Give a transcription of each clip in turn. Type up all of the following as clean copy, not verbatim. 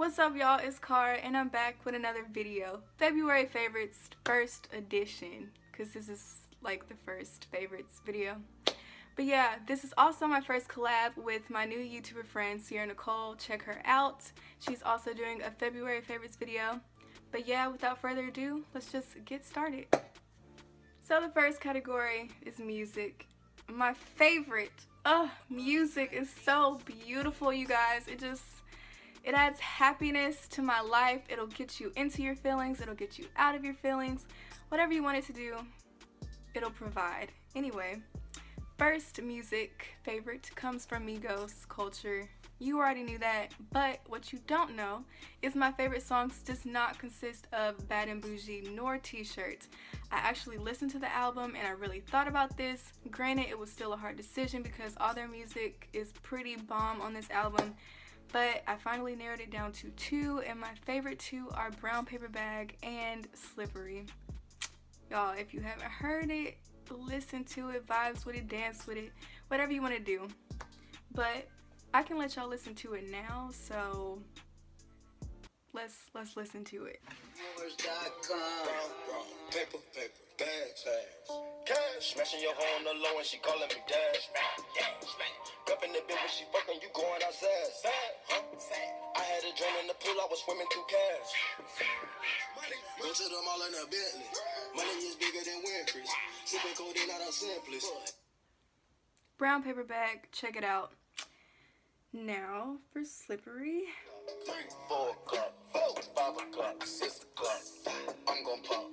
What's up, y'all? It's Car, and I'm back with another video. February Favorites first edition, because this is like the first favorites video. But yeah, this is also my first collab with my new YouTuber friend, Sierra Nicole. Check her out. She's also doing a February Favorites video. But yeah, without further ado, let's just get started. So the first category is music. My favorite. Music is so beautiful, you guys. It adds happiness to my life. It'll get you into your feelings. It'll get you out of your feelings. Whatever you want it to do, it'll provide. Anyway, first music favorite comes from Migos culture. You already knew that, but what you don't know is my favorite songs does not consist of Bad and Bougie nor T-shirts. I actually listened to the album and I really thought about this. Granted, it was still a hard decision because all their music is pretty bomb on this album. But I finally narrowed it down to two, and my favorite two are Brown Paper Bag and Slippery. Y'all, if you haven't heard it, listen to it, vibes with it, dance with it, whatever you want to do. But I can let y'all listen to it now, so let's listen to it. Paper, bags, cash. Smashing your hoe on the low and she calling me dash. Cupping the bitch when she fucking, you going outside. I had a dream in the pool, I was swimming through cash. Go to the mall in a Bentley. Money is bigger than Winfrey's. Sipping codeine out of Simplest. Brown Paper Bag, check it out. Now for Slippery. 3, 4 o'clock, 5 o'clock, 6 o'clock. I'm gon' pop.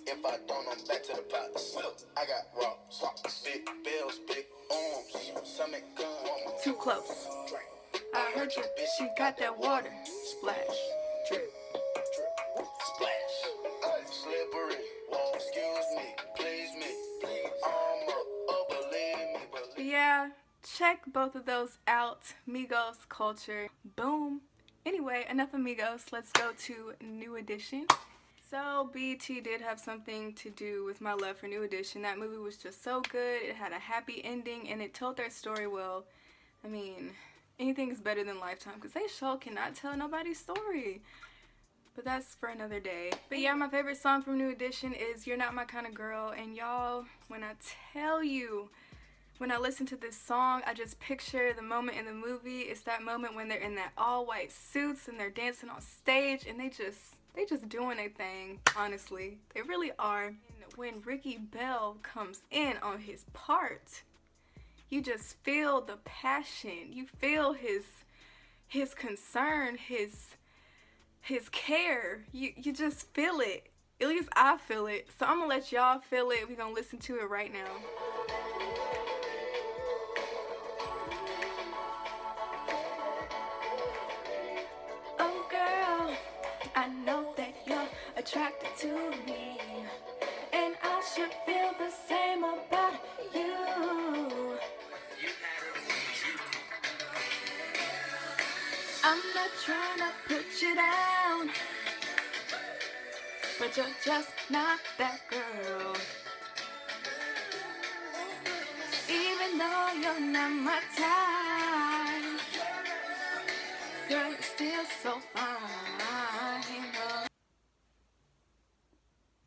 If I don't, I'm back to the pots. I got rocks, big bills, big arms, stomach gun. Too close. I heard you, she got that water. Splash, drip, Splash. Slippery. Excuse me, please me. I'm up, believe me. But yeah, check both of those out. Migos culture. Boom. Anyway, enough of Migos. Let's go to New Edition. So BT did have something to do with my love for New Edition. That movie was just so good. It had a happy ending and it told their story well. I mean, anything is better than Lifetime because they sure cannot tell nobody's story. But that's for another day. But yeah, my favorite song from New Edition is You're Not My Kind of Girl. And y'all, when I tell you, when I listen to this song, I just picture the moment in the movie. It's that moment when they're in that all white suits and they're dancing on stage and they just doing their thing, honestly. They really are. And when Ricky Bell comes in on his part, you just feel the passion. You feel his concern, his care. You just feel it. At least I feel it. So I'm gonna let y'all feel it. We're gonna listen to it right now. Oh girl, I know that you're attracted to me, and I should feel the same about you. I'm not trying to put you down, but you're just not that girl. Even though you're not my type, girl, you're still so fine.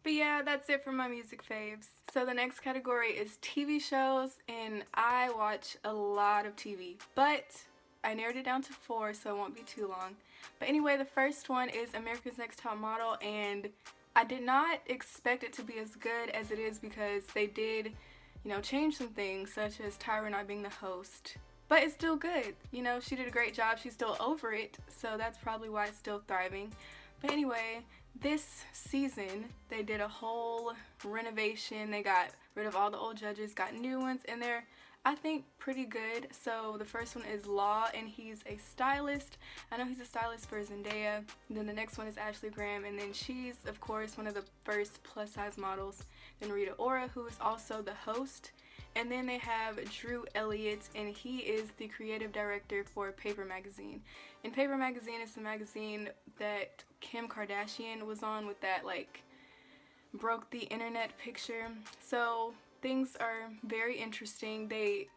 But yeah, that's it for my music faves. So the next category is TV shows, and I watch a lot of TV, but I narrowed it down to 4, so it won't be too long. But anyway, the first one is America's Next Top Model, and I did not expect it to be as good as it is because they did, change some things, such as Tyra not being the host. But it's still good. She did a great job. She's still over it, so that's probably why it's still thriving. But anyway, this season, they did a whole renovation. They got rid of all the old judges, got new ones, and they're, I think, pretty good. So the first one is Law, and he's a stylist. I know he's a stylist for Zendaya. And then the next one is Ashley Graham, and then she's, of course, one of the first plus-size models. Then Rita Ora, who is also the host. And then they have Drew Elliott, and he is the creative director for Paper Magazine. And Paper Magazine is the magazine that Kim Kardashian was on with that, broke the internet picture. So things are very interesting. They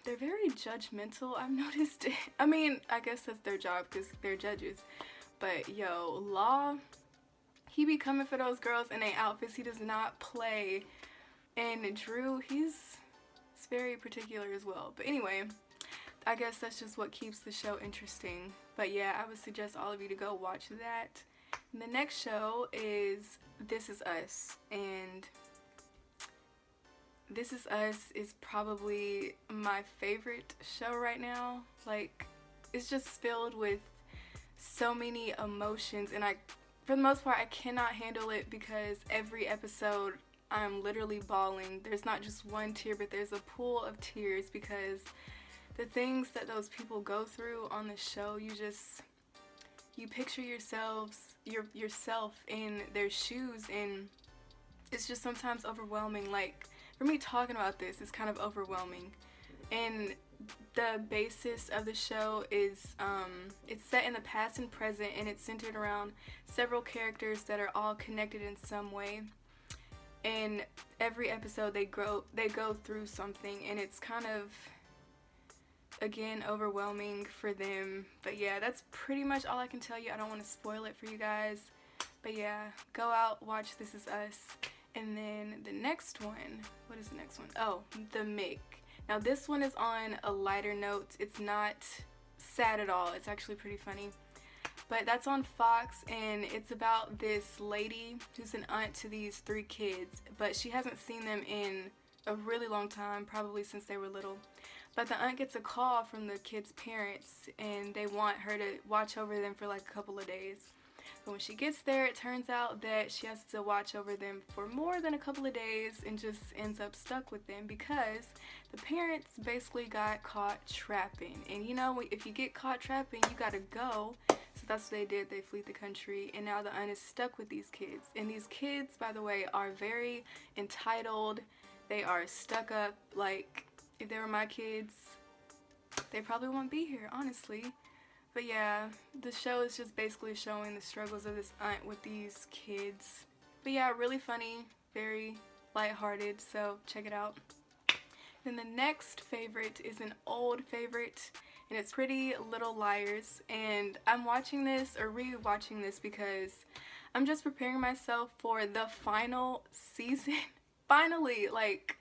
they're very judgmental, I've noticed. I mean, I guess that's their job because they're judges. But yo, Law, he be coming for those girls in their outfits. He does not play. And Drew, he's very particular as well. But anyway, I guess that's just what keeps the show interesting. But yeah, I would suggest all of you to go watch that. And the next show is This Is Us. And This Is Us is probably my favorite show right now. Like, it's just filled with so many emotions, and for the most part, I cannot handle it because every episode I'm literally bawling. There's not just one tear, but there's a pool of tears because the things that those people go through on the show, you picture yourself in their shoes, and it's just sometimes overwhelming. Like, for me talking about this, it's kind of overwhelming. And the basis of the show is it's set in the past and present, and it's centered around several characters that are all connected in some way. And every episode they go through something, and it's kind of, again, overwhelming for them. But yeah, that's pretty much all I can tell you. I don't want to spoil it for you guys. But yeah, go out, watch This Is Us. And then the next one, what is the next one? Oh, The Mick. Now this one is on a lighter note. It's not sad at all. It's actually pretty funny. But that's on Fox, and it's about this lady who's an aunt to these 3 kids, but she hasn't seen them in a really long time, probably since they were little. But the aunt gets a call from the kids' parents, and they want her to watch over them for like a couple of days. But when she gets there, it turns out that she has to watch over them for more than a couple of days and just ends up stuck with them because the parents basically got caught trapping. And you know, if you get caught trapping, you gotta go. So that's what they did. They fled the country, and now the aunt is stuck with these kids. And these kids, by the way, are very entitled. They are stuck up. Like, if they were my kids, they probably won't be here, honestly. But yeah, the show is just basically showing the struggles of this aunt with these kids. But yeah, really funny, very lighthearted, so check it out. Then the next favorite is an old favorite, and it's Pretty Little Liars. And I'm watching this, or re-watching this, because I'm just preparing myself for the final season. Finally, like,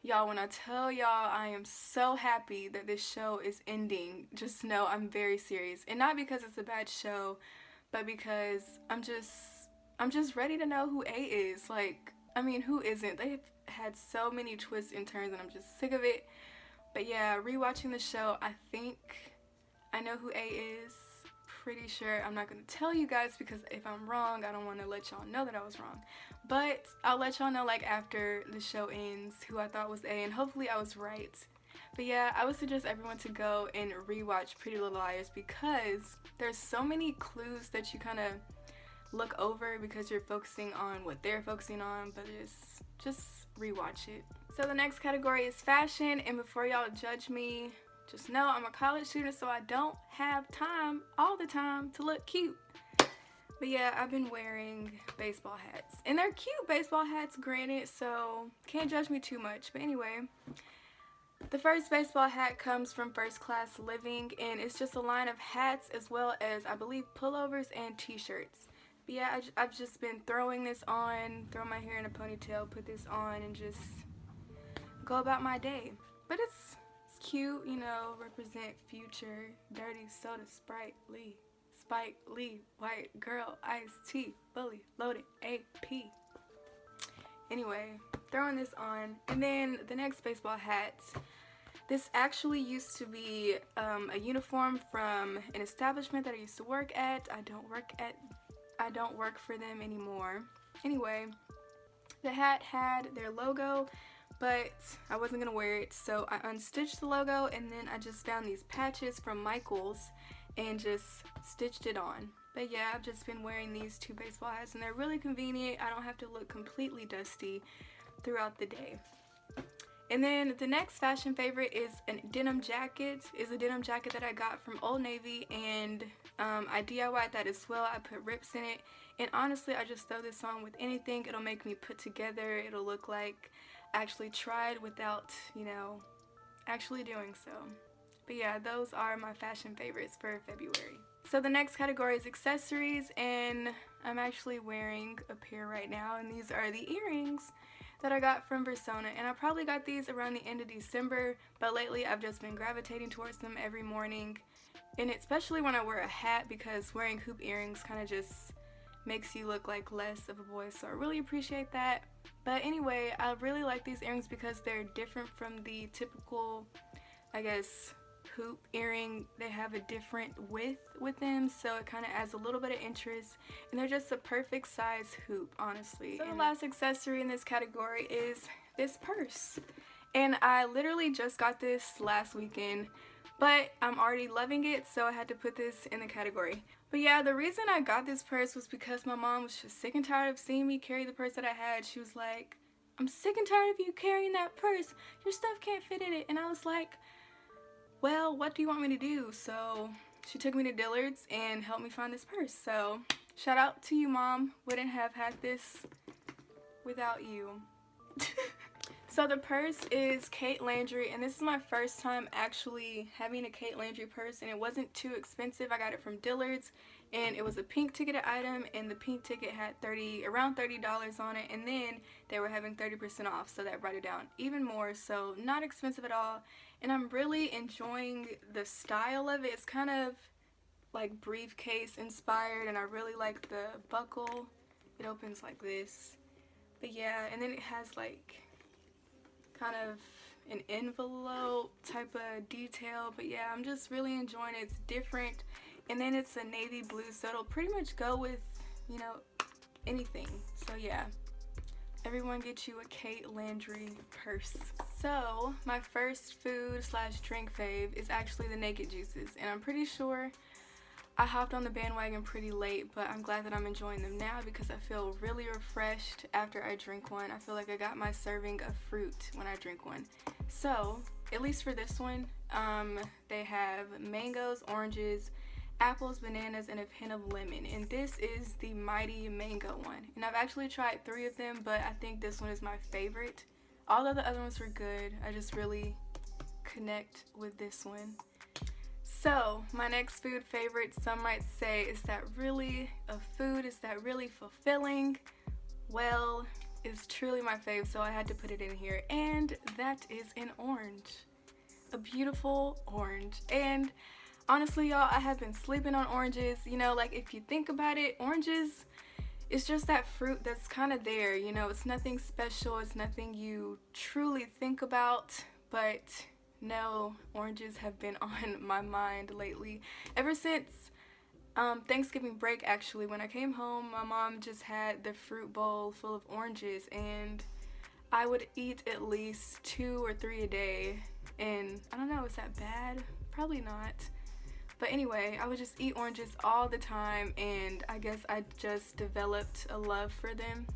y'all, when I tell y'all I am so happy that this show is ending, just know I'm very serious. And not because it's a bad show, but because I'm just ready to know who A is. Like, I mean, who isn't? They've had so many twists and turns, and I'm just sick of it. But yeah, rewatching the show, I think I know who A is. Pretty sure. I'm not going to tell you guys because if I'm wrong, I don't want to let y'all know that I was wrong. But I'll let y'all know, like, after the show ends who I thought was A, and hopefully I was right. But yeah, I would suggest everyone to go and rewatch Pretty Little Liars because there's so many clues that you kind of look over because you're focusing on what they're focusing on, but just rewatch it. So the next category is fashion, and before y'all judge me, just know I'm a college student, so I don't have time all the time to look cute. But yeah, I've been wearing baseball hats. And they're cute baseball hats, granted, so can't judge me too much. But anyway, the first baseball hat comes from First Class Living, and it's just a line of hats as well as, I believe, pullovers and t-shirts. But yeah, I've just been throwing this on, throw my hair in a ponytail, put this on, and just go about my day. But it's cute, you know, represent Future, Dirty Soda, Sprite Lee, Spike Lee, White Girl, Iced Tea, Fully Loaded, AP. Anyway, throwing this on. And then the next baseball hat, this actually used to be a uniform from an establishment that I used to work at. I don't work for them anymore. Anyway, the hat had their logo, but I wasn't gonna wear it, so I unstitched the logo, and then I just found these patches from Michael's and just stitched it on. But yeah, I've just been wearing these 2 baseball hats, and they're really convenient. I don't have to look completely dusty throughout the day. And then the next fashion favorite is a denim jacket. It's a denim jacket that I got from Old Navy, and I DIY'd that as well. I put rips in it, and honestly, I just throw this on with anything. It'll make me put together. It'll look like I actually tried without, you know, actually doing so. But yeah, those are my fashion favorites for February. So the next category is accessories, and I'm actually wearing a pair right now, and these are the earrings that I got from Versona, and I probably got these around the end of December, but lately I've just been gravitating towards them every morning, and especially when I wear a hat, because wearing hoop earrings kind of just makes you look like less of a boy, so I really appreciate that. But anyway, I really like these earrings because they're different from the typical, I guess, hoop earring. They have a different width with them, so it kind of adds a little bit of interest, and they're just a perfect size hoop, honestly. So the last accessory in this category is this purse, and I literally just got this last weekend, but I'm already loving it, so I had to put this in the category. But yeah, the reason I got this purse was because my mom was just sick and tired of seeing me carry the purse that I had. She was like, "I'm sick and tired of you carrying that purse. Your stuff can't fit in it." And I was like, well, what do you want me to do? So she took me to Dillard's and helped me find this purse. So shout out to you, Mom. Wouldn't have had this without you. So the purse is Kate Landry, and this is my first time actually having a Kate Landry purse, and it wasn't too expensive. I got it from Dillard's, and it was a pink ticketed item, and the pink ticket had around $30 on it, and then they were having 30% off, so that brought it down even more. So not expensive at all, and I'm really enjoying the style of it. It's kind of like briefcase inspired, and I really like the buckle. It opens like this, but yeah, and then it has like kind of an envelope type of detail. But yeah, I'm just really enjoying it. It's different, and then it's a navy blue, so it'll pretty much go with, you know, anything. So yeah, everyone get you a Kate Landry purse. So my first food slash drink fave is actually the naked juices, and I'm pretty sure I hopped on the bandwagon pretty late, but I'm glad that I'm enjoying them now because I feel really refreshed after I drink one. I feel like I got my serving of fruit when I drink one. So, at least for this one, they have mangoes, oranges, apples, bananas, and a hint of lemon. And this is the Mighty Mango one. And I've actually tried 3 of them, but I think this one is my favorite. All of the other ones were good. I just really connect with this one. So, my next food favorite, some might say, is that really a food? Is that really fulfilling? Well, it's truly my fave, so I had to put it in here. And that is an orange. A beautiful orange. And honestly, y'all, I have been sleeping on oranges. You know, like if you think about it, oranges, it's just that fruit that's kind of there. You know, it's nothing special. It's nothing you truly think about, but no, oranges have been on my mind lately. Ever since Thanksgiving break, actually, when I came home, my mom just had the fruit bowl full of oranges, and I would eat at least 2 or 3 a day. And I don't know, is that bad? Probably not. But anyway, I would just eat oranges all the time, and I guess I just developed a love for them.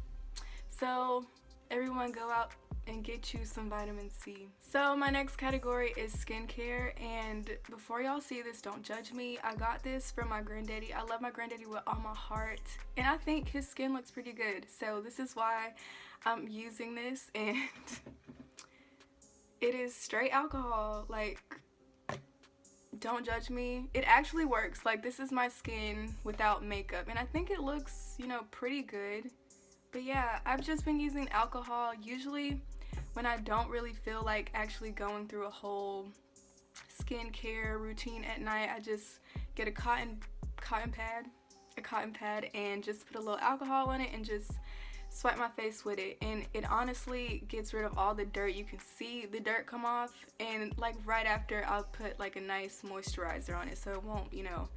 So everyone go out and get you some vitamin C. So my next category is skincare, and before y'all see this, don't judge me. I got this from my granddaddy. I love my granddaddy with all my heart, and I think his skin looks pretty good. So this is why I'm using this, and it is straight alcohol. Like, don't judge me. It actually works. Like, this is my skin without makeup, and I think it looks, you know, pretty good. But yeah, I've just been using alcohol. Usually when I don't really feel like actually going through a whole skincare routine at night, I just get a cotton pad and just put a little alcohol in it and just swipe my face with it, and it honestly gets rid of all the dirt. You can see the dirt come off, and like right after, I'll put like a nice moisturizer on it so it won't, you know,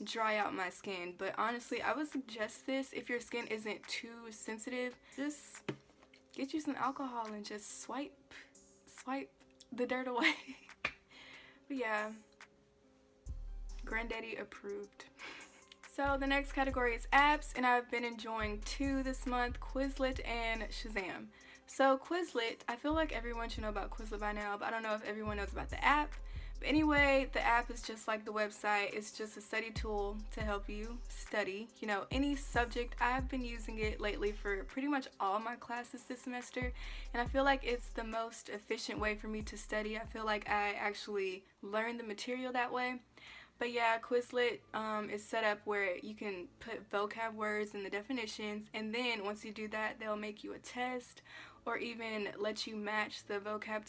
dry out my skin. But honestly, I would suggest this if your skin isn't too sensitive. Just get you some alcohol and just swipe the dirt away. But yeah, granddaddy approved. So the next category is apps, and I've been enjoying 2 this month, Quizlet and Shazam. So Quizlet, I feel like everyone should know about Quizlet by now, but I don't know if everyone knows about the app. But anyway, the app is just like the website. It's just a study tool to help you study, you know, any subject. I've been using it lately for pretty much all my classes this semester, and I feel like it's the most efficient way for me to study. I feel like I actually learn the material that way. But yeah, Quizlet is set up where you can put vocab words and the definitions, and then once you do that, they'll make you a test or even let you match the vocab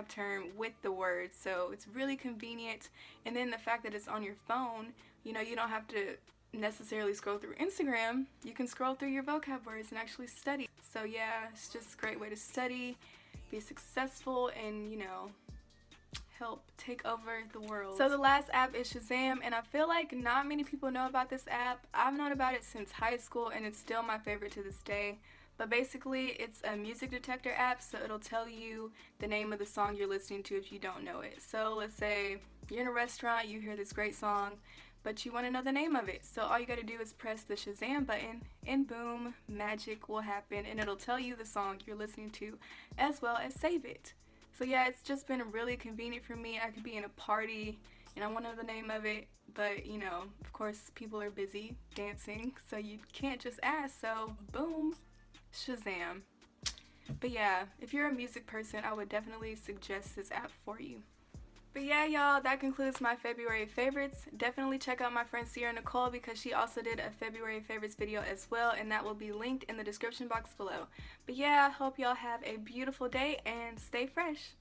term with the words. So it's really convenient. And then the fact that it's on your phone, you know, you don't have to necessarily scroll through Instagram. You can scroll through your vocab words and actually study. So yeah, it's just a great way to study, be successful, and, you know, help take over the world. So the last app is Shazam, and I feel like not many people know about this app. I've known about it since high school, and it's still my favorite to this day. But basically, it's a music detector app, so it'll tell you the name of the song you're listening to if you don't know it. So let's say you're in a restaurant, you hear this great song, but you want to know the name of it. So all you got to do is press the Shazam button, and boom, magic will happen, and it'll tell you the song you're listening to, as well as save it. So yeah, it's just been really convenient for me. I could be in a party and I want to know the name of it, but you know, of course, people are busy dancing, so you can't just ask. So boom, Shazam. But yeah, if you're a music person, I would definitely suggest this app for you. But yeah, y'all, that concludes my February favorites. Definitely check out my friend Sierra Nicole because she also did a February favorites video as well, and that will be linked in the description box below. But yeah, I hope y'all have a beautiful day and stay fresh.